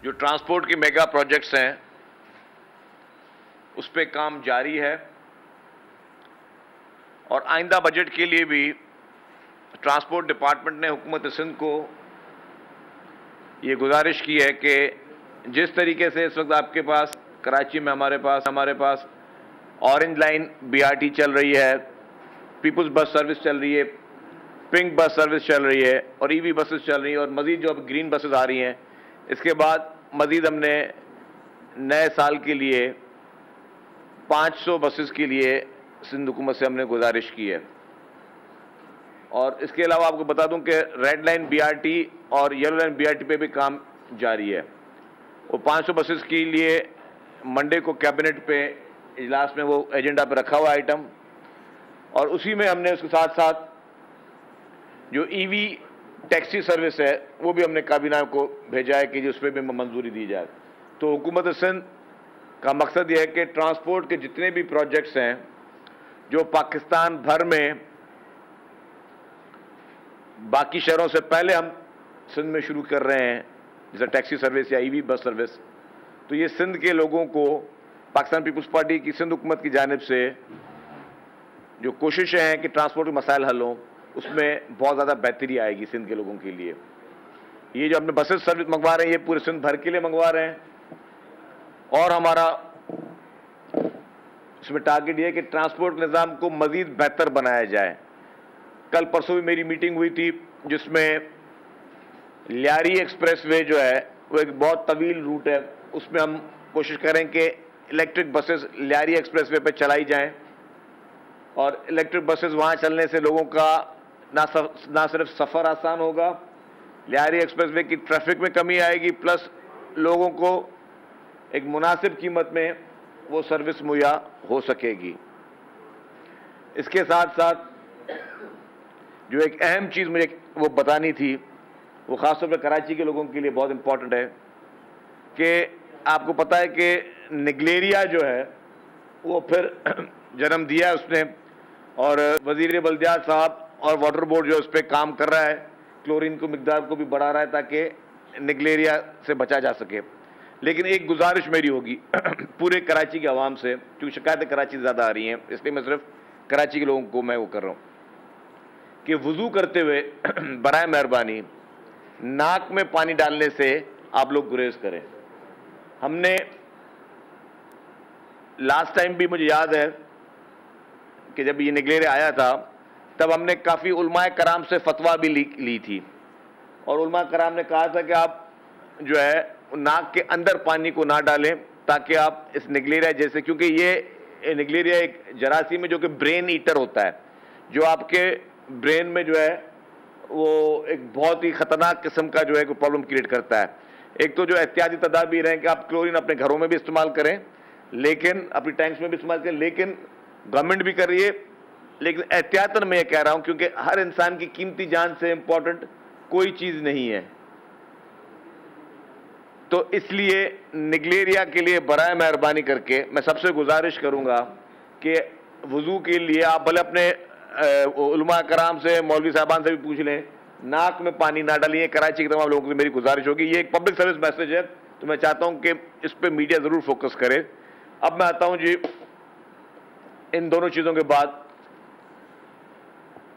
जो ट्रांसपोर्ट के mega projects हैं उस पे काम जारी है और आइंदा बजट के लिए भी ट्रांसपोर्ट डिपार्टमेंट ने हुकूमत सिंध को ये गुजारिश की है कि जिस तरीके से इस वक्त आपके पास कराची में हमारे पास ऑरेंज लाइन BRT चल रही है, पीपल्स बस सर्विस चल रही है, पिंक बस सर्विस चल रही है और EV बसेस चल रही हैं और मज़ीद जो अब ग्रीन बसेस आ रही हैं, इसके बाद मज़ीद हमने नए साल के लिए 500 बसेस के लिए सिंध हुकूमत से हमने गुजारिश की है। और इसके अलावा आपको बता दूं कि रेड लाइन BRT और येलो लाइन BRT पे भी काम जारी है। वो 500 बसेस के लिए मंडे को कैबिनेट पे इजलास में वो एजेंडा पे रखा हुआ आइटम, और उसी में हमने उसके साथ साथ जो EV टैक्सी सर्विस है वो भी हमने काबीना को भेजा है कि उस पर भी मंजूरी दी जाए। तो हुकूमत सिंध का मकसद यह है कि ट्रांसपोर्ट के जितने भी प्रोजेक्ट्स हैं जो पाकिस्तान भर में बाकी शहरों से पहले हम सिंध में शुरू कर रहे हैं, जैसे टैक्सी सर्विस या EV बस सर्विस, तो ये सिंध के लोगों को पाकिस्तान पीपल्स पार्टी की सिंध हुकूमत की जानिब से जो कोशिशें हैं कि ट्रांसपोर्ट के मसाइल हल हों, उसमें बहुत ज़्यादा बेहतरी आएगी सिंध के लोगों के लिए। ये जो हमने बसेस सर्विस मंगवा रहे हैं ये पूरे सिंध भर के लिए मंगवा रहे हैं और हमारा इसमें टारगेट ये है कि ट्रांसपोर्ट निज़ाम को मज़ीद बेहतर बनाया जाए। कल परसों भी मेरी मीटिंग हुई थी जिसमें लियारी एक्सप्रेस वे जो है वो एक बहुत तवील रूट है, उसमें हम कोशिश करें कि electric buses Lyari express way पर चलाई जाएं और इलेक्ट्रिक बसेस वहाँ चलने से लोगों का ना सिर्फ सफ़र आसान होगा, लियारी एक्सप्रेस वे की ट्रैफिक में कमी आएगी, प्लस लोगों को एक मुनासिब कीमत में वो सर्विस मुहैया हो सकेगी। इसके साथ साथ जो एक अहम चीज़ मुझे वो बतानी थी, वो ख़ासतौर पर कराची के लोगों के लिए बहुत इम्पॉर्टेंट है कि आपको पता है कि निगलेरिया जो है वो फिर जन्म दिया है उसने, और वज़ीर बल्दियात साहब और वाटर बोर्ड जो उस पर काम कर रहा है, क्लोरीन को मिकदार को भी बढ़ा रहा है ताकि निगलेरिया से बचा जा सके। लेकिन एक गुजारिश मेरी होगी पूरे कराची के आवाम से, क्योंकि शिकायतें कराची से ज़्यादा आ रही हैं, इसलिए मैं सिर्फ कराची के लोगों को मैं वो कर रहा हूँ कि वज़ू करते हुए बराए मेहरबानी नाक में पानी डालने से आप लोग गुरेज करें। हमने लास्ट टाइम भी मुझे याद है कि जब ये निगलेरिया आया था तब हमने काफ़ी उलमाए कराम से फतवा भी ली थी और उलमा कराम ने कहा था कि आप जो है नाक के अंदर पानी को ना डालें ताकि आप इस निगलेरिया जैसे, क्योंकि ये निगलेरिया एक जरासीम है जो कि ब्रेन ईटर होता है, जो आपके ब्रेन में जो है वो एक बहुत ही ख़तरनाक किस्म का जो है कोई प्रॉब्लम क्रिएट करता है। एक तो जो एहतियाती तदाबीर हैं कि आप क्लोरीन अपने घरों में भी इस्तेमाल करें, लेकिन अपनी टैंक्स में भी इस्तेमाल करें, लेकिन गवर्नमेंट भी कर रही है, लेकिन एहतियातन मैं ये कह रहा हूं क्योंकि हर इंसान की कीमती जान से इंपॉर्टेंट कोई चीज़ नहीं है। तो इसलिए निगलेरिया के लिए बराए मेहरबानी करके मैं सबसे गुजारिश करूंगा कि वज़ू के लिए आप भले अपने उलमा कराम से, मौलवी साहबान से भी पूछ लें, नाक में पानी ना डालिए। कराची के तमाम लोगों से मेरी गुजारिश होगी, ये एक पब्लिक सर्विस मैसेज है, तो मैं चाहता हूं कि इस पर मीडिया ज़रूर फोकस करे। अब मैं आता हूं जी इन दोनों चीज़ों के बाद,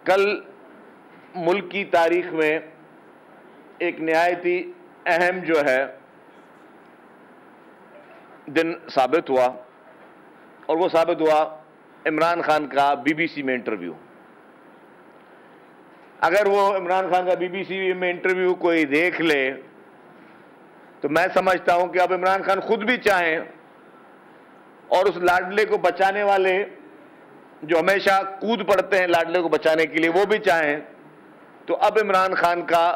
कल मुल्क की तारीख में एक नहायत ही अहम जो है दिन साबित हुआ, और वो साबित हुआ इमरान खान का BBC में इंटरव्यू। अगर वो इमरान खान का BBC में इंटरव्यू कोई देख ले तो मैं समझता हूं कि अब इमरान खान खुद भी चाहें और उस लाडले को बचाने वाले जो हमेशा कूद पड़ते हैं लाडले को बचाने के लिए, वो भी चाहें, तो अब इमरान खान का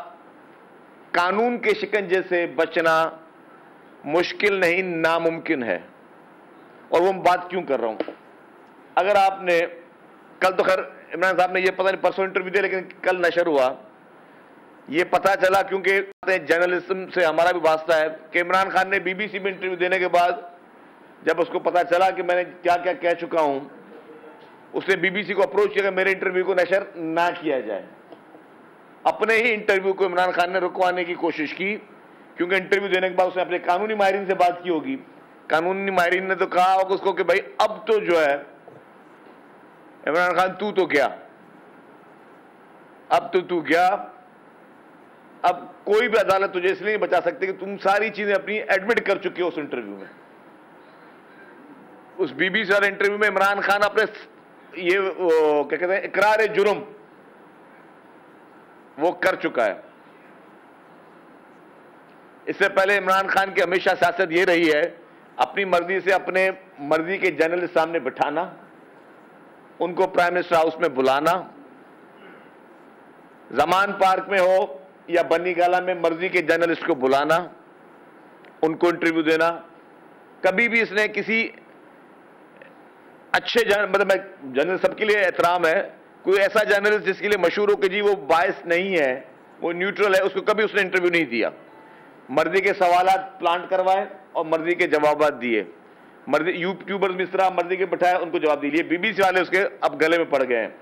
कानून के शिकंजे से बचना मुश्किल नहीं, नामुमकिन है। और वो बात क्यों कर रहा हूं, अगर आपने कल तो खैर इमरान साहब ने ये पता नहीं परसों इंटरव्यू दिया, लेकिन कल नशर हुआ, ये पता चला, क्योंकि जर्नलिज्म से हमारा भी वास्ता है, कि इमरान खान ने BBC में इंटरव्यू देने के बाद जब उसको पता चला कि मैंने क्या क्या कह चुका हूं, उसने BBC को अप्रोच किया कि मेरे इंटरव्यू को नशर ना किया जाए। अपने ही इंटरव्यू को इमरान खान ने रुकवाने की कोशिश की क्योंकि इंटरव्यू देने के बाद उसने अपने कानूनी माहिरीन से बात की होगी। कानूनी माहिरीन ने तो कहा होगा उसको कि भाई अब तो जो है इमरान खान तू तो क्या, अब तो तू क्या, अब कोई भी अदालत तुझे इसलिए नहीं बचा सकती कि तुम सारी चीजें अपनी एडमिट कर चुके हो उस इंटरव्यू में। उस बीबीसी वाले इंटरव्यू में इमरान खान अपने ये क्या कहते हैं इकरार जुर्म वो कर चुका है। इससे पहले इमरान खान की हमेशा सियासत ये रही है अपनी मर्जी से अपने मर्जी के जर्नलिस्ट सामने बिठाना, उनको प्राइम मिनिस्टर हाउस में बुलाना, जमान पार्क में हो या बन्नी गाला में मर्जी के जर्नलिस्ट को बुलाना, उनको इंटरव्यू देना। कभी भी इसने किसी अच्छे मतलब जर्नलिस्ट सबके लिए एहतराम है, कोई ऐसा जर्नलिस्ट जिसके लिए मशहूर हो कि जी वो बायस नहीं है, वो न्यूट्रल है, उसको कभी उसने इंटरव्यू नहीं दिया। मर्जी के सवालात प्लांट करवाए और मर्जी के जवाबात दिए। मर्जी यूट्यूबर्स भी इस तरह मर्जी के बैठाए, उनको जवाब दिए। बीबीसी वाले उसके अब गले में पड़ गए हैं।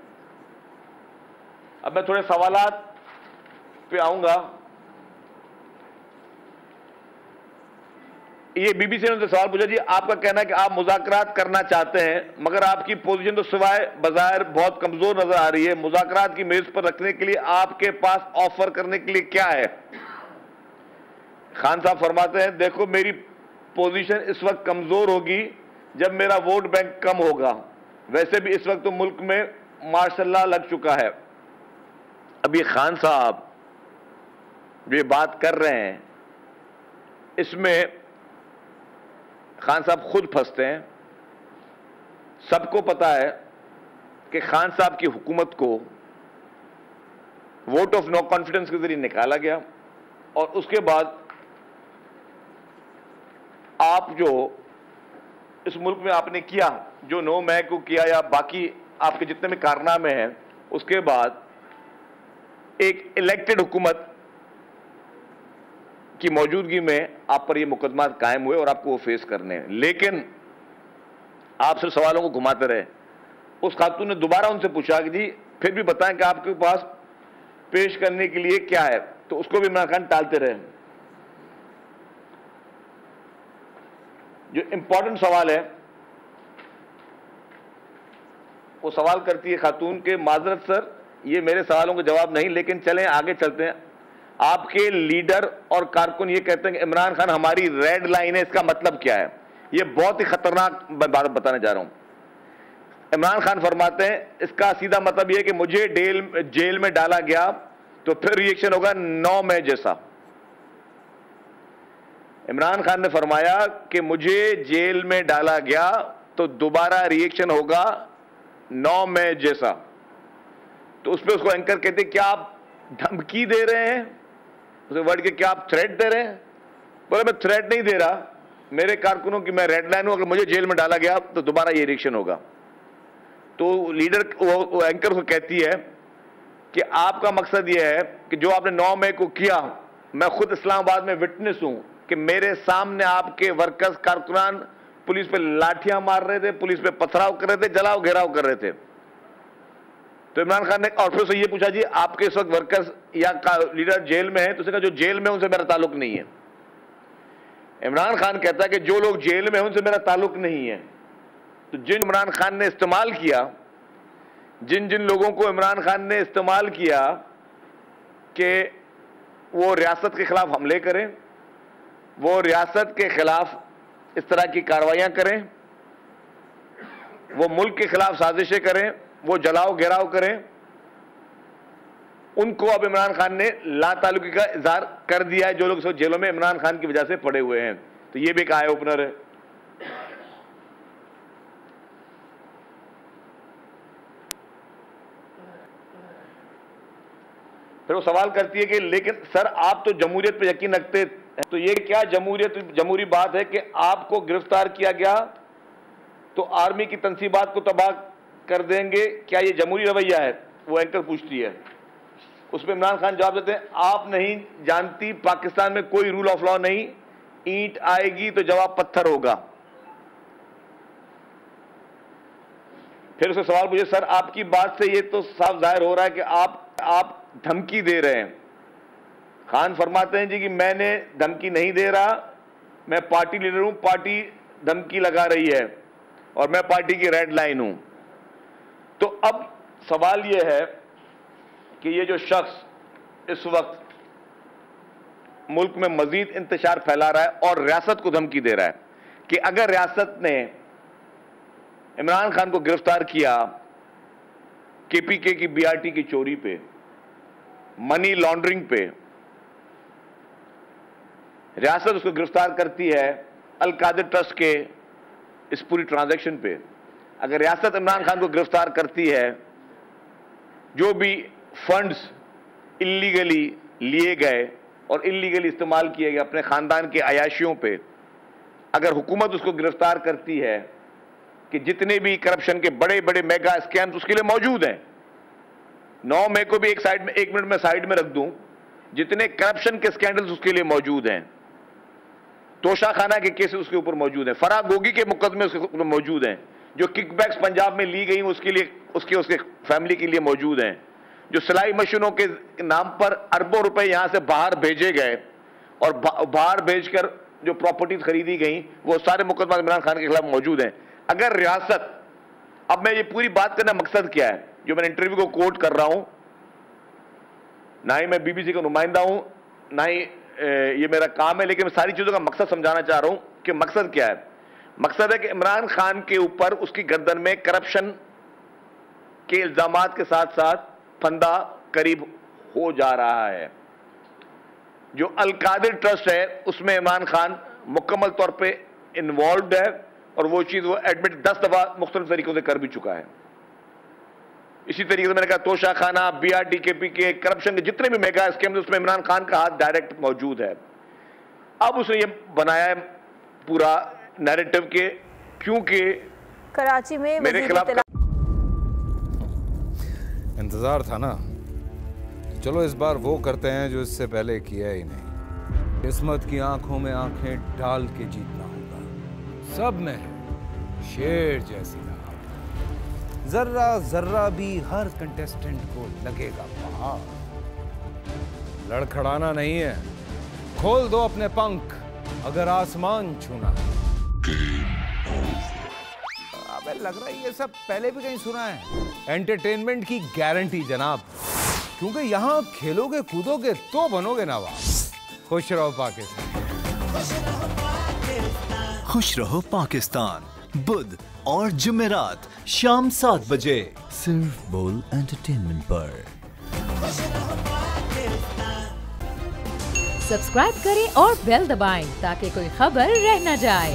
अब मैं थोड़े सवालात पे आऊंगा। ये बीबीसी ने तो सवाल पूछा जी, आपका कहना है कि आप मुज़ाकरात करना चाहते हैं मगर आपकी पोजीशन तो सिवाय बाज़ाहिर बहुत कमजोर नजर आ रही है, मुज़ाकरात की मेज पर रखने के लिए आपके पास ऑफर करने के लिए क्या है? खान साहब फरमाते हैं देखो मेरी पोजीशन इस वक्त कमजोर होगी जब मेरा वोट बैंक कम होगा, वैसे भी इस वक्त तो मुल्क में माशाल्लाह लग चुका है। अब ये खान साहब जो ये बात कर रहे हैं इसमें खान साहब खुद फंसते हैं। सबको पता है कि खान साहब की हुकूमत को वोट ऑफ नो कॉन्फिडेंस के जरिए निकाला गया और उसके बाद आप जो इस मुल्क में आपने किया, जो नो मै को किया या बाकी आपके जितने भी कारनामे हैं, उसके बाद एक इलेक्टेड हुकूमत की मौजूदगी में आप पर ये मुकदमा कायम हुए और आपको वो फेस करने हैं। लेकिन आप सिर्फ सवालों को घुमाते रहे। उस खातून ने दोबारा उनसे पूछा कि जी फिर भी बताएं कि आपके पास पेश करने के लिए क्या है, तो उसको भी इमरान खान टालते रहे। जो इंपॉर्टेंट सवाल है वो सवाल करती है खातून के, माजरत सर ये मेरे सवालों के जवाब नहीं, लेकिन चलें आगे चलते हैं। आपके लीडर और कारकुन ये कहते हैं कि इमरान खान हमारी रेड लाइन है, इसका मतलब क्या है? ये बहुत ही खतरनाक बात बताने जा रहा हूं। इमरान खान फरमाते हैं इसका सीधा मतलब यह कि मुझे जेल में डाला गया तो फिर रिएक्शन होगा 9 मई जैसा। इमरान खान ने फरमाया कि मुझे जेल में डाला गया तो दोबारा रिएक्शन होगा 9 मई जैसा। तो उस पर उसको एंकर कहते क्या आप धमकी दे रहे हैं? उसे वर्ड के क्या आप थ्रेट दे रहे हैं? बोले मैं थ्रेट नहीं दे रहा, मेरे कारकुनों की मैं रेड लाइन हूं, अगर मुझे जेल में डाला गया तो दोबारा ये रिएक्शन होगा। तो लीडर वो एंकर को कहती है कि आपका मकसद यह है कि जो आपने 9 मई को किया, मैं खुद इस्लामाबाद में विटनेस हूं कि मेरे सामने आपके वर्कर्स कारकुनान पुलिस पे लाठियां मार रहे थे, पुलिस पे पथराव कर रहे थे, जलाओ घेराव कर रहे थे। तो इमरान खान ने और फिर से ये पूछा जी आपके इस वक्त वर्कर्स या लीडर जेल में है? तो उसने कहा जो जेल में उनसे मेरा ताल्लुक नहीं है। इमरान खान कहता है कि जो लोग जेल में हैं उनसे मेरा ताल्लुक नहीं है। तो जिन इमरान खान ने इस्तेमाल किया, जिन जिन लोगों को इमरान खान ने इस्तेमाल किया कि वो रियासत के खिलाफ हमले करें, वो रियासत के खिलाफ इस तरह की कार्रवाइयां करें, वो मुल्क के खिलाफ साजिशें करें, वो जलाओ घेराव करें, उनको अब इमरान खान ने लाताल्लुकी का इजहार कर दिया है। जो लोग इस जेलों में इमरान खान की वजह से पड़े हुए हैं, तो ये भी एक आई ओपनर है। फिर वो सवाल करती है कि लेकिन सर आप तो जमहूरियत पे यकीन रखते हैं, तो ये क्या जमहूरी बात है कि आपको गिरफ्तार किया गया तो आर्मी की तंसीबात को तबाह कर देंगे, क्या ये जमहूरी रवैया है? वो एंकर पूछती है। उस पर इमरान खान जवाब देते हैं आप नहीं जानती पाकिस्तान में कोई रूल ऑफ लॉ नहीं, ईंट आएगी तो जवाब पत्थर होगा। फिर उसे सवाल पूछे सर आपकी बात से ये तो साफ जाहिर हो रहा है कि आप धमकी दे रहे हैं। खान फरमाते हैं जी कि मैंने धमकी नहीं दे रहा, मैं पार्टी लीडर हूं, पार्टी धमकी लगा रही है और मैं पार्टी की रेड लाइन हूं। तो अब सवाल यह है कि ये जो शख्स इस वक्त मुल्क में मजीद इंतशार फैला रहा है और रियासत को धमकी दे रहा है कि अगर रियासत ने इमरान खान को गिरफ्तार किया केपीके की बीआरटी की चोरी पे, मनी लॉन्ड्रिंग पे, रियासत उसको गिरफ्तार करती है अल कादिर ट्रस्ट के इस पूरी ट्रांजैक्शन पे, अगर रियासत इमरान खान को गिरफ्तार करती है जो भी फंड्स इल्लीगली लिए गए और इल्लीगली इस्तेमाल किए गए अपने खानदान के अयाशियों पे, अगर हुकूमत उसको गिरफ्तार करती है कि जितने भी करप्शन के बड़े बड़े मेगा स्कैम्स उसके लिए मौजूद हैं, 9 मई को भी एक मिनट में साइड में रख दूं, जितने करप्शन के स्कैंडल्स उसके लिए मौजूद हैं, तोशाखाना के केसेस उसके ऊपर मौजूद हैं, फराह गोगी के मुकदमे उसके ऊपर मौजूद हैं, जो किकबैक्स पंजाब में ली गई उसके लिए उसके फैमिली के लिए मौजूद हैं, जो सिलाई मशीनों के नाम पर अरबों रुपए यहां से बाहर भेजे गए और बाहर भेजकर जो प्रॉपर्टीज खरीदी गई वो सारे मुकदमा इमरान खान के खिलाफ मौजूद हैं। अगर रियासत, अब मैं ये पूरी बात करना मकसद क्या है, जो मैंने इंटरव्यू को कोट कर रहा हूं, ना ही मैं बीबीसी का नुमाइंदा हूं, ना ही ये मेरा काम है, लेकिन मैं सारी चीजों का मकसद समझाना चाह रहा हूं कि मकसद क्या है। मकसद है कि इमरान खान के ऊपर उसकी गर्दन में करप्शन के इल्जामात के साथ साथ फंदा करीब हो जा रहा है। जो अल कादिर ट्रस्ट है उसमें इमरान खान मुकम्मल तौर पे इन्वॉल्व है और वो चीज वो एडमिट 10 दफा मुख्तलिफ तरीकों से कर भी चुका है। इसी तरीके से मैंने कहा तोशाखाना, बीआरटी, केपीके, करप्शन के जितने भी मेगा स्कैम उसमें इमरान खान का हाथ डायरेक्ट मौजूद है। अब उसने ये बनाया है पूरा नैरेटिव के, क्योंकि कराची में मेरे खिलाफ इंतजार था ना, चलो इस बार वो करते हैं जो इससे पहले किया ही नहीं। किस्मत की आंखों में आंखें डाल के जीतना होगा, सब में शेर जैसी राह, जर्रा जर्रा भी हर कंटेस्टेंट को लगेगा पहाड़। लड़खड़ाना नहीं है, खोल दो अपने पंख अगर आसमान छूना है। अबे लग रहा है ये सब पहले भी कहीं सुना है। एंटरटेनमेंट की गारंटी जनाब, क्योंकि यहाँ खेलोगे कूदोगे तो बनोगे नवाब। खुश रहो पाकिस्तान। खुश रहो पाकिस्तान, बुध और जुमेरात शाम 7 बजे सिर्फ बोल एंटरटेनमेंट पर। सब्सक्राइब करें और बेल दबाएं ताकि कोई खबर रह न जाए।